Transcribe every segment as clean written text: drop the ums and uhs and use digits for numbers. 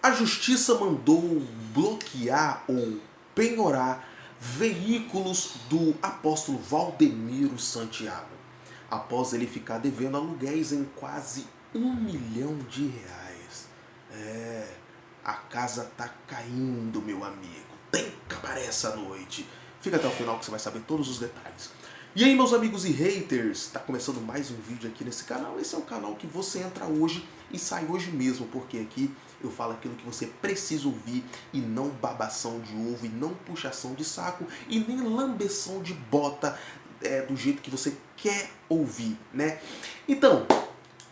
A justiça mandou bloquear ou penhorar veículos do apóstolo Valdemiro Santiago, após ele ficar devendo aluguéis em quase R$ 1 milhão. A casa tá caindo, meu amigo. Tem cabaré essa noite. Fica até o final que você vai saber todos os detalhes. E aí, meus amigos e haters, tá começando mais um vídeo aqui nesse canal. Esse é o canal que você entra hoje e sai hoje mesmo, porque aqui eu falo aquilo que você precisa ouvir e não babação de ovo, e não puxação de saco, e nem lambeção de bota do jeito que você quer ouvir, né? Então,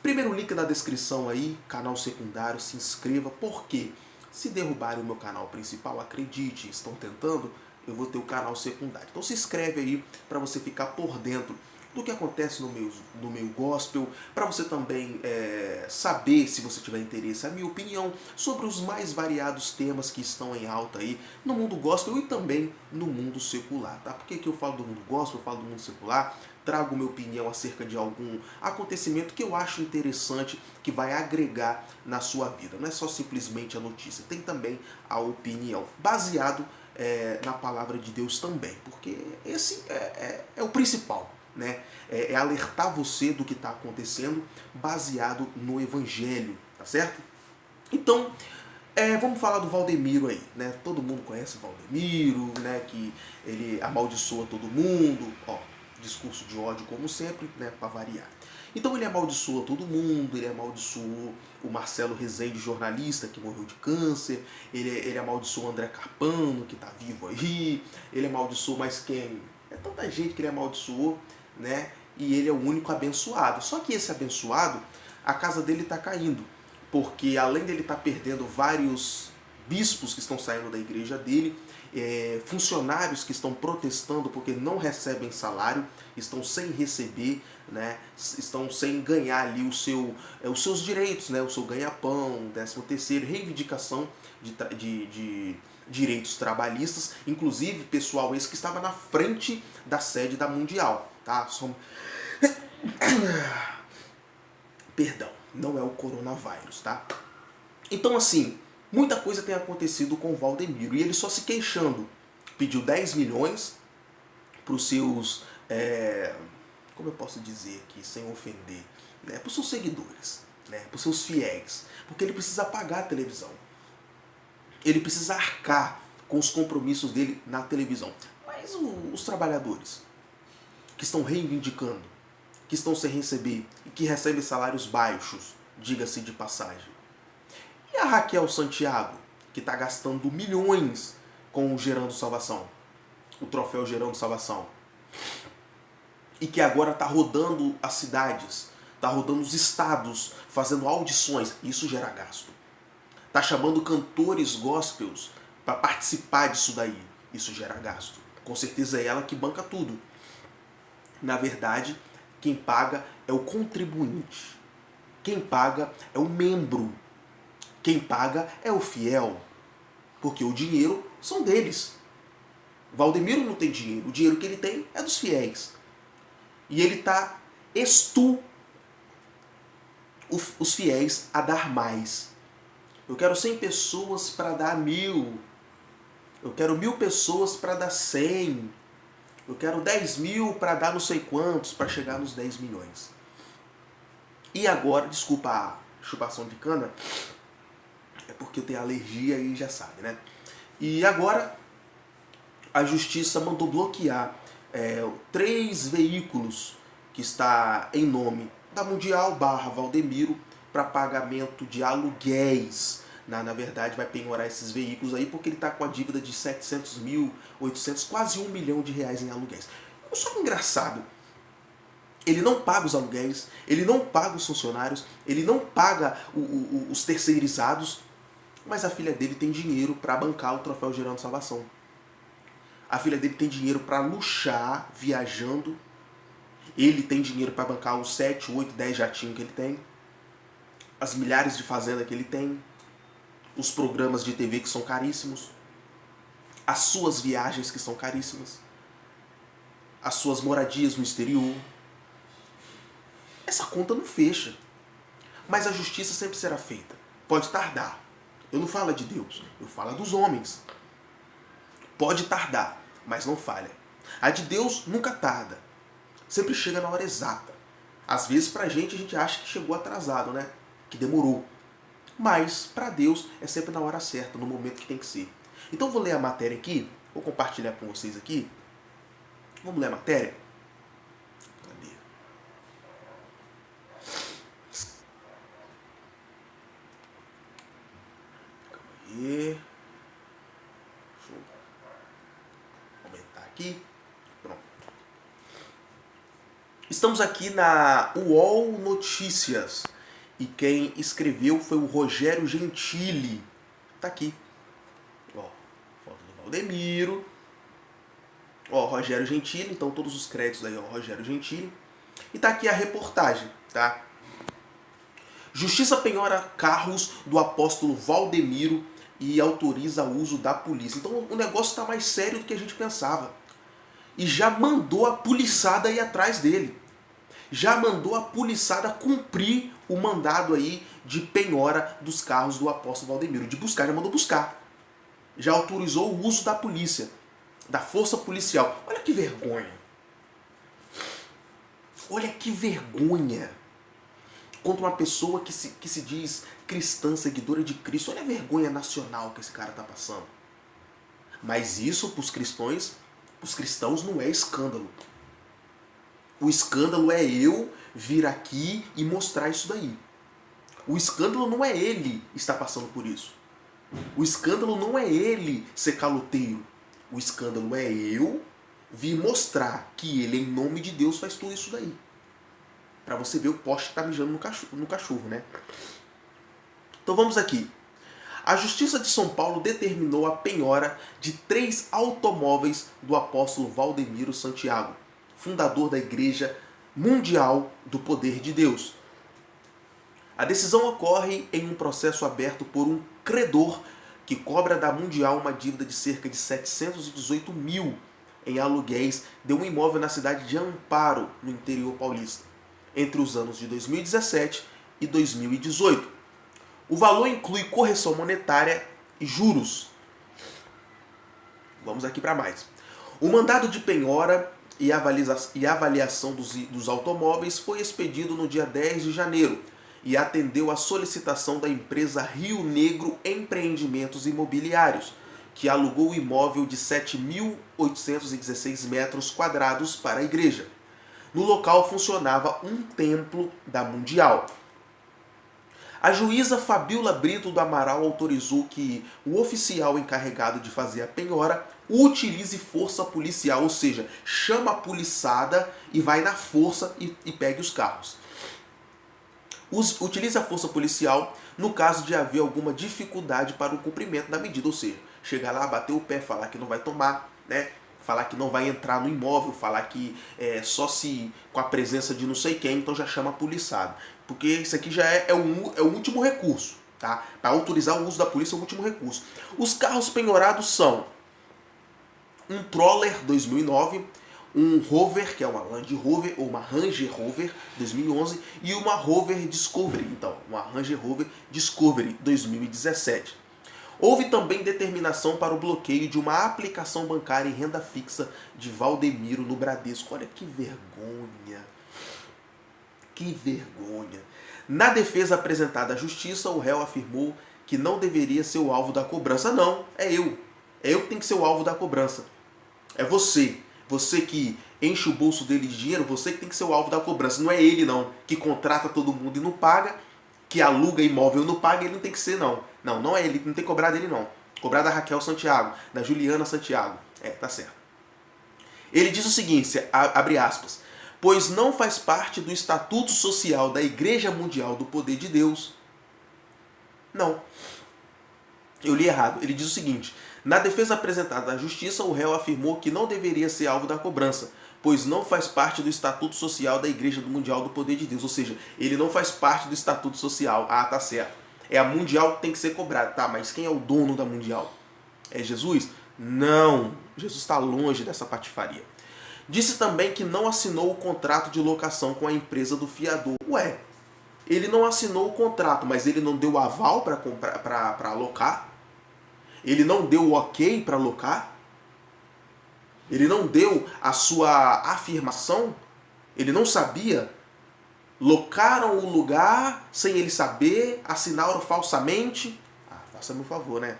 primeiro link na descrição aí, canal secundário, se inscreva, porque se derrubarem o meu canal principal, acredite, estão tentando, eu vou ter o canal secundário. Então se inscreve aí para você ficar por dentro do que acontece no meio gospel, para você também saber, se você tiver interesse, a minha opinião sobre os mais variados temas que estão em alta aí no mundo gospel e também no mundo secular, tá? Por que eu falo do mundo gospel, eu falo do mundo secular? Trago minha opinião acerca de algum acontecimento que eu acho interessante, que vai agregar na sua vida. Não é só simplesmente a notícia, tem também a opinião, baseado na palavra de Deus também, porque esse é o principal, né? É alertar você do que está acontecendo baseado no Evangelho, tá certo? Então, vamos falar do Valdemiro aí, né? Todo mundo conhece o Valdemiro, né? Que ele amaldiçoa todo mundo, ó, discurso de ódio como sempre, né? Para variar. Então ele amaldiçoa todo mundo, ele amaldiçoou o Marcelo Rezende, jornalista, que morreu de câncer, ele amaldiçoou o André Carpano, que está vivo aí, ele amaldiçoou mais quem? É tanta gente que ele amaldiçoou, né? E ele é o único abençoado. Só que esse abençoado, a casa dele está caindo, porque além dele estar perdendo vários bispos que estão saindo da igreja dele, funcionários que estão protestando porque não recebem salário, estão sem receber, né, estão sem ganhar ali os seus direitos, né, o seu ganha-pão, 13º, reivindicação de direitos trabalhistas, inclusive pessoal esse que estava na frente da sede da Mundial, tá? Perdão, não é o coronavírus, tá? Então assim, muita coisa tem acontecido com o Valdemiro e ele só se queixando. Pediu 10 milhões para os seus, como eu posso dizer aqui, sem ofender, né, para os seus seguidores, né, para os seus fiéis, porque ele precisa pagar a televisão. Ele precisa arcar com os compromissos dele na televisão. Mas os trabalhadores que estão reivindicando, que estão sem receber e que recebem salários baixos, diga-se de passagem. E a Raquel Santiago, que está gastando milhões com o Gerando Salvação, o troféu Gerando Salvação, e que agora está rodando as cidades, está rodando os estados, fazendo audições, isso gera gasto. Está chamando cantores gospels para participar disso daí, isso gera gasto. Com certeza é ela que banca tudo. Na verdade, quem paga é o contribuinte. Quem paga é o membro. Quem paga é o fiel, porque o dinheiro são deles. Valdemiro não tem dinheiro, o dinheiro que ele tem é dos fiéis. E ele está os fiéis a dar mais. Eu quero 100 pessoas para dar 1000. Eu quero 1000 pessoas para dar 100. Eu quero 10 mil para dar não sei quantos, para chegar nos 10 milhões. E agora, desculpa a chupação de cana, é porque eu tenho alergia e já sabe, né? E agora a justiça mandou bloquear 3 veículos que está em nome da Mundial / Valdemiro para pagamento de aluguéis. Na verdade vai penhorar esses veículos aí porque ele está com a dívida de 700 mil, 800, quase R$ 1 milhão em aluguéis. Só que engraçado, ele não paga os aluguéis, ele não paga os funcionários, ele não paga os terceirizados, mas a filha dele tem dinheiro para bancar o troféu Gerando Salvação. A filha dele tem dinheiro para luxar viajando. Ele tem dinheiro para bancar os 7, 8, 10 jatinhos que ele tem. As milhares de fazendas que ele tem. Os programas de TV que são caríssimos. As suas viagens que são caríssimas. As suas moradias no exterior. Essa conta não fecha. Mas a justiça sempre será feita. Pode tardar. Eu não falo de Deus, eu falo dos homens. Pode tardar, mas não falha. A de Deus nunca tarda. Sempre chega na hora exata. Às vezes pra gente a gente acha que chegou atrasado, né? Que demorou. Mas para Deus é sempre na hora certa, no momento que tem que ser. Então eu vou ler a matéria aqui, vou compartilhar com vocês aqui. Vamos ler a matéria? Cadê? Calma aí. Deixa eu aumentar aqui. Pronto. Estamos aqui na UOL Notícias. E quem escreveu foi o Rogério Gentili. Tá aqui. Ó, foto do Valdemiro. Ó, Rogério Gentili, então todos os créditos aí, ó, Rogério Gentili. E tá aqui a reportagem, tá? Justiça penhora carros do apóstolo Valdemiro e autoriza o uso da polícia. Então o negócio tá mais sério do que a gente pensava. E já mandou a poliçada ir atrás dele. Já mandou a poliçada cumprir o mandado aí de penhora dos carros do apóstolo Valdemiro. De buscar, já mandou buscar. Já autorizou o uso da polícia, da força policial. Olha que vergonha. Olha que vergonha. Contra uma pessoa que se diz cristã, seguidora de Cristo. Olha a vergonha nacional que esse cara tá passando. Mas isso para os cristãos não é escândalo. O escândalo é eu vir aqui e mostrar isso daí. O escândalo não é ele estar passando por isso. O escândalo não é ele ser caloteiro. O escândalo é eu vir mostrar que ele, em nome de Deus, faz tudo isso daí. Pra você ver o poste que tá mijando no cachorro, né? Então vamos aqui. A Justiça de São Paulo determinou a penhora de 3 automóveis do apóstolo Valdemiro Santiago, fundador da Igreja Mundial do Poder de Deus. A decisão ocorre em um processo aberto por um credor que cobra da Mundial uma dívida de cerca de 718 mil em aluguéis de um imóvel na cidade de Amparo, no interior paulista, entre os anos de 2017 e 2018. O valor inclui correção monetária e juros. Vamos aqui para mais. O mandado de penhora e avaliação dos automóveis foi expedido no dia 10 de janeiro e atendeu à solicitação da empresa Rio Negro Empreendimentos Imobiliários, que alugou o imóvel de 7.816 metros quadrados para a igreja. No local funcionava um templo da Mundial. A juíza Fabiola Brito do Amaral autorizou que o oficial encarregado de fazer a penhora utilize força policial, ou seja, chama a poliçada e vai na força e pegue os carros. Utilize a força policial no caso de haver alguma dificuldade para o cumprimento da medida, ou seja, chegar lá, bater o pé, falar que não vai tomar, né? Falar que não vai entrar no imóvel, falar que só se com a presença de não sei quem, então já chama a poliçada. Porque isso aqui já é o último recurso, tá? Para autorizar o uso da polícia é o último recurso. Os carros penhorados são um Troller 2009, um Rover, que é uma Land Rover, ou uma Range Rover 2011, e uma Rover Discovery, então, uma Range Rover Discovery 2017. Houve também determinação para o bloqueio de uma aplicação bancária em renda fixa de Valdemiro no Bradesco. Olha que vergonha. Que vergonha. Na defesa apresentada à justiça, o réu afirmou que não deveria ser o alvo da cobrança. Não, é eu. É eu que tenho que ser o alvo da cobrança. É você. Você que enche o bolso dele de dinheiro, você que tem que ser o alvo da cobrança. Não é ele, não, que contrata todo mundo e não paga, que aluga imóvel e não paga, ele não tem que ser, não. Não é ele, não tem que cobrar dele, não. Cobrar da Raquel Santiago, da Juliana Santiago. Tá certo. Ele diz o seguinte, abre aspas, pois não faz parte do Estatuto Social da Igreja Mundial do Poder de Deus. Não. Eu li errado. Ele diz o seguinte, na defesa apresentada à Justiça, o réu afirmou que não deveria ser alvo da cobrança, pois não faz parte do Estatuto Social da Igreja Mundial do Poder de Deus. Ou seja, ele não faz parte do Estatuto Social. Ah, tá certo. É a Mundial que tem que ser cobrada. Tá, mas quem é o dono da Mundial? É Jesus? Não. Jesus está longe dessa patifaria. Disse também que não assinou o contrato de locação com a empresa do fiador. Ué, Ele não assinou o contrato, mas ele não deu aval para alocar. Ele não deu o ok para alocar. Ele não deu a sua afirmação. Ele não sabia. Locaram o lugar sem ele saber, assinaram falsamente. Faça-me um favor, né?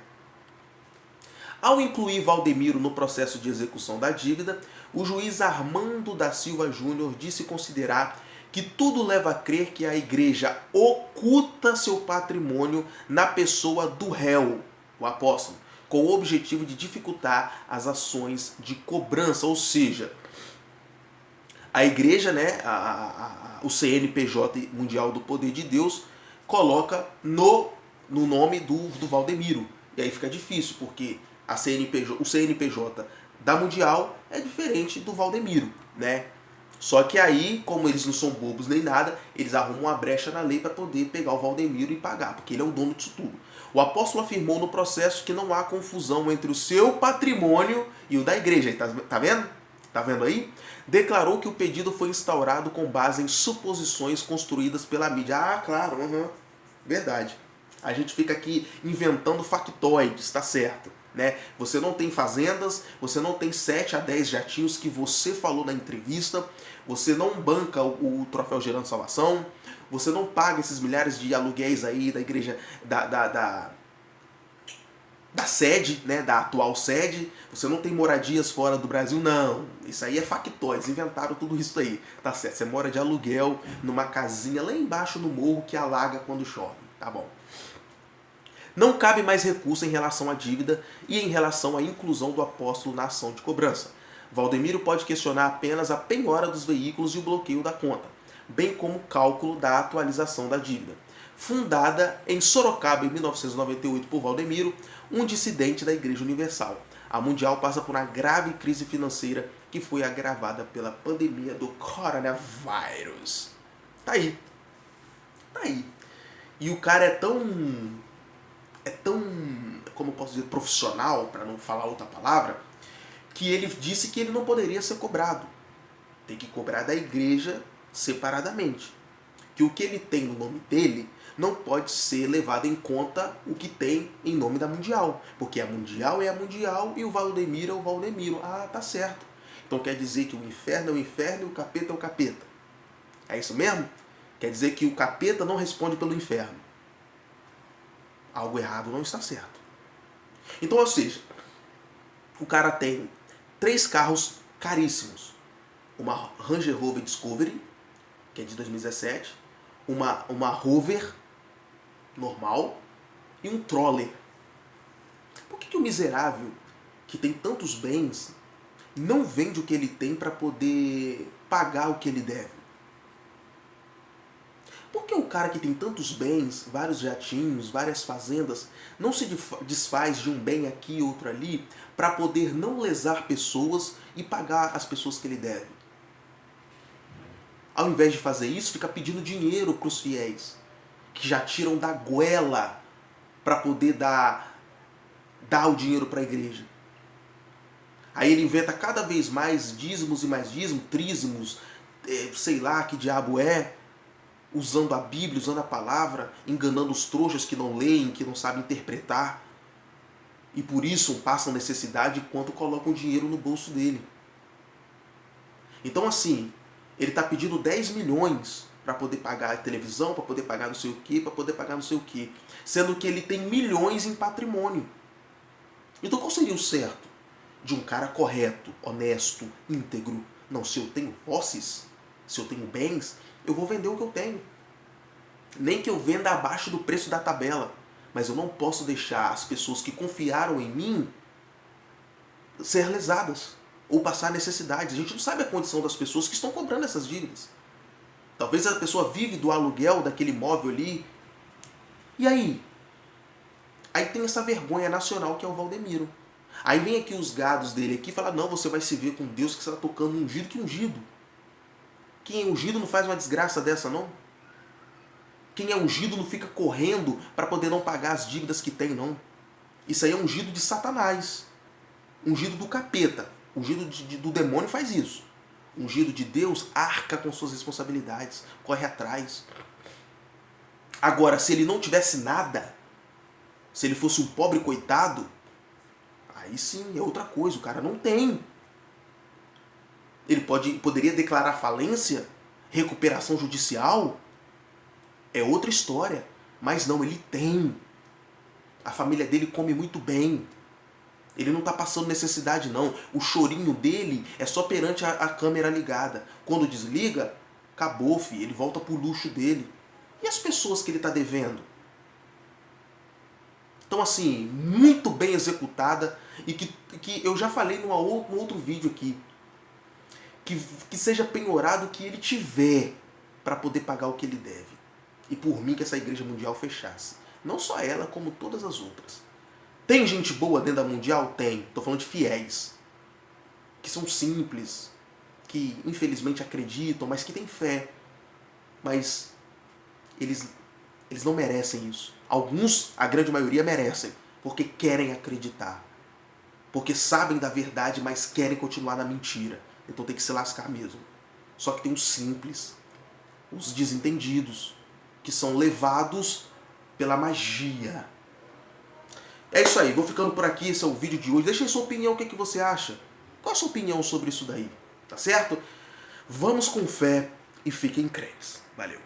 Ao incluir Valdemiro no processo de execução da dívida, o juiz Armando da Silva Júnior disse considerar que tudo leva a crer que a igreja oculta seu patrimônio na pessoa do réu, o apóstolo, com o objetivo de dificultar as ações de cobrança, ou seja, a igreja, né, o CNPJ Mundial do Poder de Deus, coloca no nome do Valdemiro. E aí fica difícil, porque o CNPJ da Mundial é diferente do Valdemiro, né? Só que aí, como eles não são bobos nem nada, eles arrumam uma brecha na lei para poder pegar o Valdemiro e pagar, porque ele é o dono disso tudo. O apóstolo afirmou no processo que não há confusão entre o seu patrimônio e o da igreja. Tá vendo? Tá vendo aí? Declarou que o pedido foi instaurado com base em suposições construídas pela mídia. Claro, verdade. A gente fica aqui inventando factoides, tá certo? Né? Você não tem fazendas, você não tem 7 a 10 jatinhos que você falou na entrevista, você não banca o troféu Gerando Salvação, você não paga esses milhares de aluguéis aí da igreja, da sede, né, da atual sede, você não tem moradias fora do Brasil, não. Isso aí é factoides, inventaram tudo isso aí, tá certo? Você mora de aluguel numa casinha lá embaixo no morro que alaga quando chove, tá bom? Não cabe mais recurso em relação à dívida e em relação à inclusão do apóstolo na ação de cobrança. Valdemiro pode questionar apenas a penhora dos veículos e o bloqueio da conta, bem como o cálculo da atualização da dívida. Fundada em Sorocaba em 1998 por Valdemiro, um dissidente da Igreja Universal. A Mundial passa por uma grave crise financeira que foi agravada pela pandemia do coronavírus. Tá aí. Tá aí. E o cara é tão, como eu posso dizer, profissional, para não falar outra palavra, que ele disse que ele não poderia ser cobrado. Tem que cobrar da igreja separadamente. Que o que ele tem no nome dele não pode ser levado em conta o que tem em nome da Mundial. Porque a Mundial é a Mundial e o Valdemiro é o Valdemiro. Tá certo. Então quer dizer que o inferno é o inferno e o capeta é o capeta. É isso mesmo? Quer dizer que o capeta não responde pelo inferno. Algo errado não está certo. Então, ou seja, o cara tem 3 carros caríssimos. Uma Range Rover Discovery, que é de 2017, uma Rover normal e um Troller. Por que o miserável, que tem tantos bens, não vende o que ele tem para poder pagar o que ele deve? Por que o cara que tem tantos bens, vários jatinhos, várias fazendas, não se desfaz de um bem aqui e outro ali para poder não lesar pessoas e pagar as pessoas que ele deve? Ao invés de fazer isso, fica pedindo dinheiro para os fiéis, que já tiram da goela para poder dar o dinheiro para a igreja. Aí ele inventa cada vez mais dízimos e mais dízimos, trízimos, sei lá que diabo é, usando a Bíblia, usando a palavra, enganando os trouxas que não leem, que não sabem interpretar, e por isso passam necessidade enquanto colocam dinheiro no bolso dele. Então assim, ele está pedindo 10 milhões para poder pagar a televisão, para poder pagar não sei o que, para poder pagar não sei o que, sendo que ele tem milhões em patrimônio. Então qual seria o certo de um cara correto, honesto, íntegro? Não, se eu tenho posses, se eu tenho bens, eu vou vender o que eu tenho. Nem que eu venda abaixo do preço da tabela. Mas eu não posso deixar as pessoas que confiaram em mim ser lesadas ou passar necessidades. A gente não sabe a condição das pessoas que estão cobrando essas dívidas. Talvez a pessoa vive do aluguel daquele imóvel ali. E aí? Aí tem essa vergonha nacional que é o Valdemiro. Aí vem aqui os gados dele aqui e fala, não, você vai se ver com Deus que você está tocando ungido que ungido. Quem é ungido não faz uma desgraça dessa, não? Quem é ungido não fica correndo para poder não pagar as dívidas que tem, não. Isso aí é ungido de Satanás. Ungido do capeta. Ungido do demônio faz isso. Ungido de Deus arca com suas responsabilidades. Corre atrás. Agora, se ele não tivesse nada, se ele fosse um pobre coitado, aí sim, é outra coisa, o cara não tem. Ele poderia declarar falência, recuperação judicial, é outra história. Mas não, ele tem. A família dele come muito bem. Ele não está passando necessidade não. O chorinho dele é só perante a câmera ligada. Quando desliga, acabou, filho. Ele volta pro luxo dele. E as pessoas que ele está devendo? Então assim, muito bem executada. E que eu já falei num outro vídeo aqui. Que seja penhorado o que ele tiver para poder pagar o que ele deve. E por mim que essa igreja mundial fechasse. Não só ela, como todas as outras. Tem gente boa dentro da mundial? Tem. Estou falando de fiéis. Que são simples. Que infelizmente acreditam, mas que têm fé. Mas eles não merecem isso. Alguns, a grande maioria, merecem. Porque querem acreditar. Porque sabem da verdade, mas querem continuar na mentira. Então tem que se lascar mesmo. Só que tem os simples, os desentendidos, que são levados pela magia. É isso aí, vou ficando por aqui, esse é o vídeo de hoje. Deixa aí sua opinião, o que você acha? Qual a sua opinião sobre isso daí? Tá certo? Vamos com fé e fiquem crentes. Valeu!